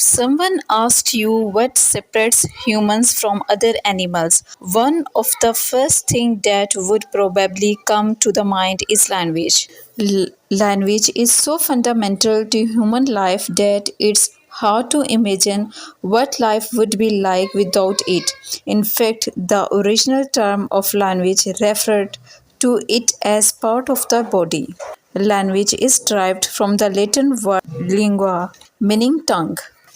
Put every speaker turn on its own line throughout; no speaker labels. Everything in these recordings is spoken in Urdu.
Someone asked you what separates humans from other animals. One of the first thing that would probably come to the mind is language. Language is so fundamental to human life that it's hard to imagine what life would be like without it. In fact, the original term of language referred to it as part of the body. Language is derived from the Latin word lingua, meaning tongue.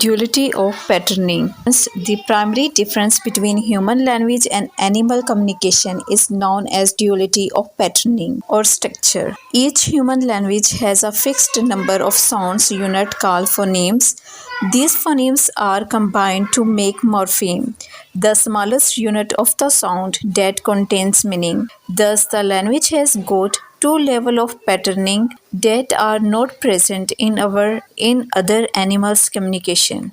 Duality of patterning. The primary difference between human language and animal communication is known as duality of patterning or structure. Each human language has a fixed number of sounds unit called phonemes. These phonemes are combined to make morpheme, the smallest unit of the sound that contains meaning. Thus, the language has got two levels of patterning that are not present in other animals communication.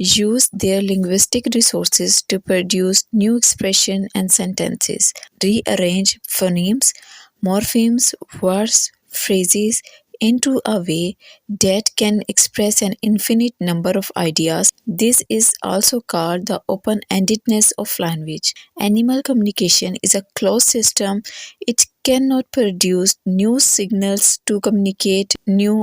use their linguistic resources to produce new expression and sentences, rearrange phonemes, morphemes, words, phrases into a way that can express an infinite number of ideas. This is also called the open-endedness of language. Animal communication is a closed system. It cannot produce new signals to communicate new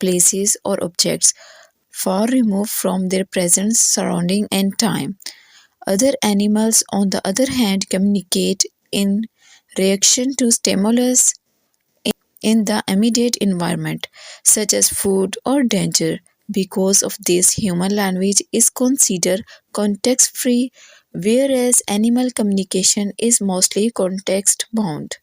places or objects far removed from their present surrounding and time. Other animals, on the other hand, communicate in reaction to stimulus in the immediate environment, such as food or danger. Because of this, human language is considered context-free, whereas animal communication is mostly context-bound.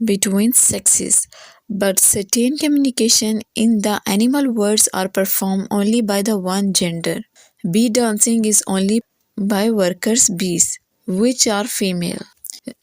between sexes, but certain communication in the animal words are performed only by the one gender. Bee dancing is only by workers bees, which are female.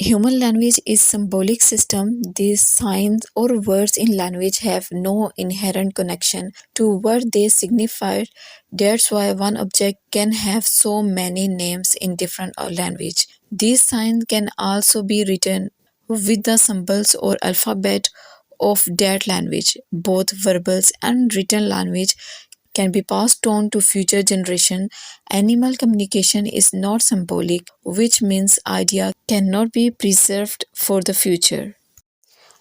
Human language is symbolic system. These signs or words in language have no inherent connection to what they signify. That's why one object can have so many names in different language. These signs can also be written with the symbols or alphabet of that language. Both verbal and written language can be passed on to future generation. Animal communication is not symbolic, which means idea cannot be preserved for the future.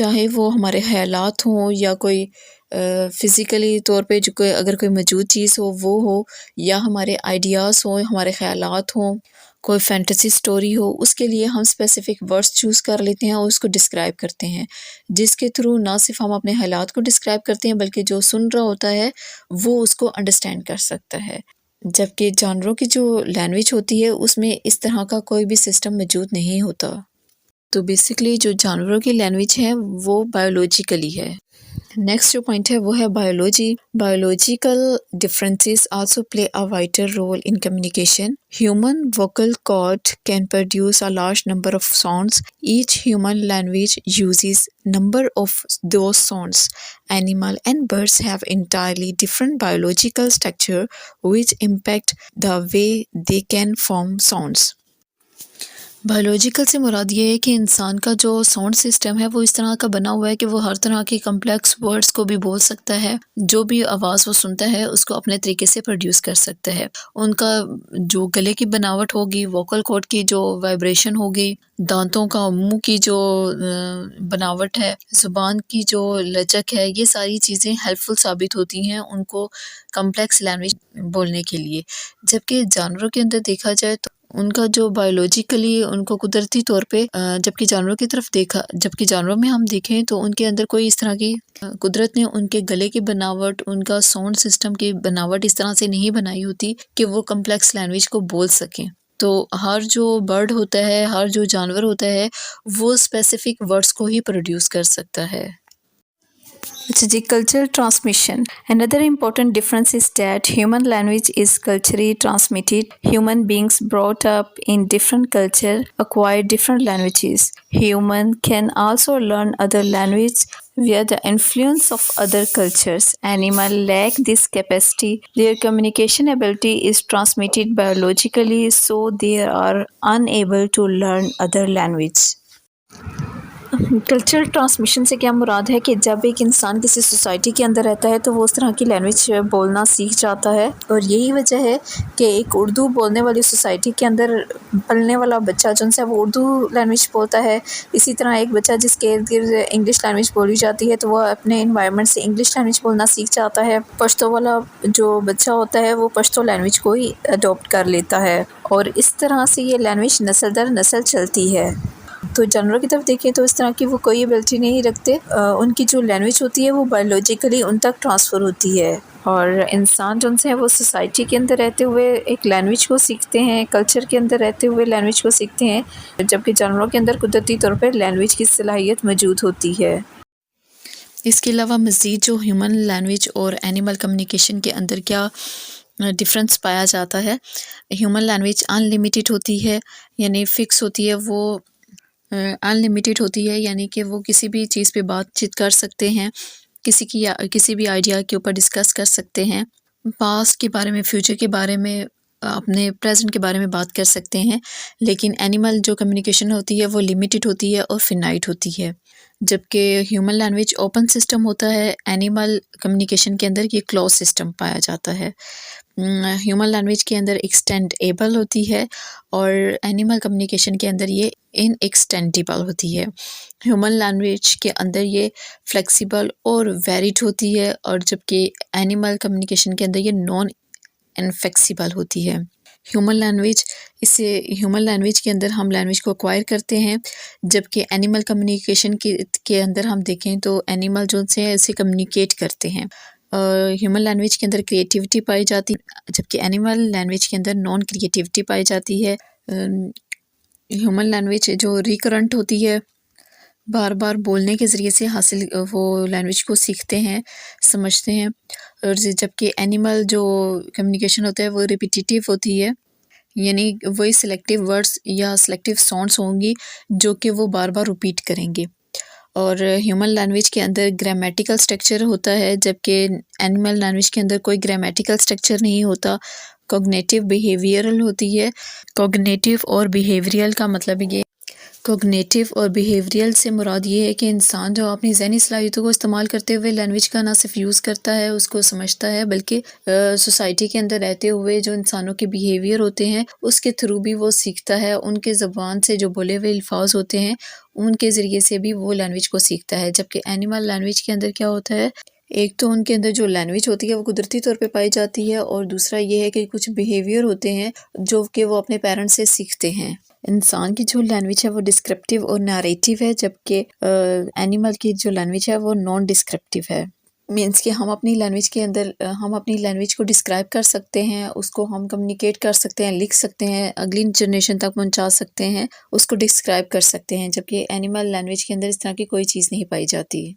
چاہے وہ ہمارے خیالات ہوں یا کوئی فزیکلی طور پہ جو کوئی اگر کوئی موجود چیز ہو وہ ہو، یا ہمارے آئیڈیاز ہوں، ہمارے خیالات ہوں، کوئی فینٹیسی سٹوری ہو، اس کے لیے ہم اسپیسیفک ورڈز چوز کر لیتے ہیں اور اس کو ڈسکرائب کرتے ہیں، جس کے تھرو نہ صرف ہم اپنے حالات کو ڈسکرائب کرتے ہیں بلکہ جو سن رہا ہوتا ہے وہ اس کو انڈرسٹینڈ کر سکتا ہے۔ جبکہ جانوروں کی جو لینگویج ہوتی ہے اس میں اس طرح کا کوئی بھی سسٹم موجود نہیں ہوتا۔ تو بیسکلی جو جانوروں کی لینگویج ہے وہ بایولوجیکلی ہے۔ نیکسٹ جو پوائنٹ ہے وہ ہے biology. Biological differences also play a vital role in communication. Human vocal cord can produce a large number of sounds. Each human language uses number of those sounds. Animal and birds have entirely different biological structure which impact the way they can form sounds. Biological سے مراد یہ ہے کہ انسان کا جو ساؤنڈ سسٹم ہے وہ اس طرح کا بنا ہوا ہے کہ وہ ہر طرح کی کمپلیکس ورڈز کو بھی بول سکتا ہے، جو بھی آواز وہ سنتا ہے اس کو اپنے طریقے سے پروڈیوس کر سکتا ہے۔ ان کا جو گلے کی بناوٹ ہوگی، ووکل کارڈ کی جو وائبریشن ہوگی، دانتوں کا، منہ کی جو بناوٹ ہے، زبان کی جو لچک ہے، یہ ساری چیزیں ہیلپ فل ثابت ہوتی ہیں ان کو کمپلیکس لینگویج بولنے کے لیے۔ جبکہ جانوروں کے اندر دیکھا جائے تو ان کا جو بایولوجیکلی ان کو قدرتی طور پہ جبکہ جانوروں میں ہم دیکھیں تو ان کے اندر کوئی اس طرح کی قدرت نے ان کے گلے کی بناوٹ، ان کا ساؤنڈ سسٹم کی بناوٹ اس طرح سے نہیں بنائی ہوتی کہ وہ کمپلیکس لینگویج کو بول سکیں۔ تو ہر جو برڈ ہوتا ہے، ہر جو جانور ہوتا ہے وہ اسپیسیفک ورڈز کو ہی پروڈیوس کر سکتا ہے۔ اچھا جی، culture transmission. Another important difference is that human language is culturally transmitted. Human beings brought up in different culture acquire different languages. Human can also learn other language via the influence of other cultures. Animals lack this capacity. Their communication ability is transmitted biologically, so they are unable to learn other language. Cultural transmission سے کیا مراد ہے کہ جب ایک انسان کسی سوسائٹی کے اندر رہتا ہے تو وہ اس طرح کی لینگویج بولنا سیکھ جاتا ہے، اور یہی وجہ ہے کہ ایک اردو بولنے والی سوسائٹی کے اندر پلنے والا بچہ جو سے وہ اردو لینگویج بولتا ہے، اسی طرح ایک بچہ جس کے ارد گرد انگلش لینگویج بولی جاتی ہے تو وہ اپنے انوائرمنٹ سے انگلش لینگویج بولنا سیکھ جاتا ہے۔ پشتو والا جو بچہ ہوتا ہے وہ پشتو لینگویج کو ہی اڈاپٹ کر لیتا ہے، اور اس طرح سے یہ لینگویج نسل در نسل چلتی ہے۔ تو جانوروں کی طرف دیکھیں تو اس طرح کی وہ کوئی ایبلٹی نہیں رکھتے، ان کی جو لینگویج ہوتی ہے وہ بایولوجیکلی ان تک ٹرانسفر ہوتی ہے، اور انسان جو سے وہ سوسائٹی کے اندر رہتے ہوئے ایک لینگویج کو سیکھتے ہیں، کلچر کے اندر رہتے ہوئے لینگویج کو سیکھتے ہیں، جبکہ جانوروں کے اندر قدرتی طور پر لینگویج کی صلاحیت موجود ہوتی ہے۔ اس کے علاوہ مزید جو ہیومن لینگویج اور اینیمل کمیونیکیشن کے اندر کیا ڈفرینس پایا جاتا ہے، ہیومن لینگویج ان لمیٹڈ ہوتی ہے، یعنی فکس ہوتی ہے، وہ ان لمیٹڈ ہوتی ہے، یعنی کہ وہ کسی بھی چیز پہ بات چیت کر سکتے ہیں، کسی بھی آئیڈیا کے اوپر ڈسکس کر سکتے ہیں، پاسٹ کے بارے میں، فیوچر کے بارے میں، اپنے پریزنٹ کے بارے میں بات کر سکتے ہیں۔ لیکن اینیمل جو کمیونیکیشن ہوتی ہے وہ لمیٹڈ ہوتی ہے اور فنائٹ ہوتی ہے، جبکہ ہیومن لینگویج اوپن سسٹم ہوتا ہے۔ اینیمل کمیونیکیشن کے اندر یہ کلوز سسٹم پایا جاتا ہے۔ ہیومن لینگویج کے اندر ایکسٹینڈیبل ہوتی ہے اور اینیمل کمیونیکیشن کے اندر یہ ان ایکسٹینڈیبل ہوتی ہے۔ ہیومن لینگویج کے اندر یہ فلیکسیبل اور ویریڈ ہوتی ہے، اور جبکہ اینیمل کمیونیکیشن کے اندر یہ نان انفلیکسیبل ہوتی ہے۔ ہیومن لینگویج کے اندر ہم لینگویج کو ایکوائر کرتے ہیں، جبکہ اینیمل کمیونیکیشن کے اندر ہم دیکھیں تو اینیمل جو سے اسے کمیونیکیٹ کرتے ہیں۔ ہیومن لینگویج کے اندر کریٹیوٹی پائی جاتی ہے، جبکہ اینیمل لینگویج کے اندر نان کریٹیوٹی پائی جاتی ہے۔ ہیومن لینگویج جو ریکرنٹ ہوتی ہے، بار بار بولنے کے ذریعے سے وہ لینگویج کو سیکھتے ہیں، سمجھتے ہیں، اور جبکہ اینیمل جو کمیونیکیشن ہوتا ہے وہ ریپیٹیٹیو ہوتی ہے، یعنی وہی سلیکٹیو ورڈز یا سلیکٹیو ساؤنڈز ہوں گی جو کہ وہ بار بار ریپیٹ کریں گے۔ اور ہیومن لینگویج کے اندر گرامیٹیکل سٹرکچر ہوتا ہے، جبکہ اینیمل لینگویج کے اندر کوئی گرامیٹیکل سٹرکچر نہیں ہوتا، کوگنیٹیو بیہیویئرل ہوتی ہے۔ کوگنیٹیو اور بیہیویئرل کا مطلب یہ کوگنیٹو اور بیہیویئرل سے مراد یہ ہے کہ انسان جو اپنی ذہنی صلاحیتوں کو استعمال کرتے ہوئے لینگویج کا نہ صرف یوز کرتا ہے، اس کو سمجھتا ہے، بلکہ سوسائٹی کے اندر رہتے ہوئے جو انسانوں کے بیہیویئر ہوتے ہیں اس کے تھرو بھی وہ سیکھتا ہے، ان کے زبان سے جو بولے ہوئے الفاظ ہوتے ہیں ان کے ذریعے سے بھی وہ لینگویج کو سیکھتا ہے۔ جبکہ اینیمل لینگویج کے اندر کیا ہوتا ہے، ایک تو ان کے اندر جو لینگویج ہوتی ہے وہ قدرتی طور پہ پائی جاتی ہے، اور دوسرا یہ ہے کہ کچھ بیہیویئر ہوتے ہیں جو کہ وہ اپنے پیرنٹس سے سیکھتے ہیں۔ انسان کی جو لینگویج ہے وہ ڈسکرپٹیو اور نیریٹیو ہے، جبکہ اینیمل کی جو لینگویج ہے وہ نان ڈسکرپٹیو ہے۔ مینس کہ ہم اپنی لینگویج کے اندر ہم اپنی لینگویج کو ڈسکرائب کر سکتے ہیں، اس کو ہم کمیونیکیٹ کر سکتے ہیں، لکھ سکتے ہیں، اگلی جنریشن تک پہنچا سکتے ہیں، اس کو ڈسکرائب کر سکتے ہیں، جبکہ اینیمل لینگویج کے اندر اس طرح کی کوئی چیز نہیں پائی جاتی۔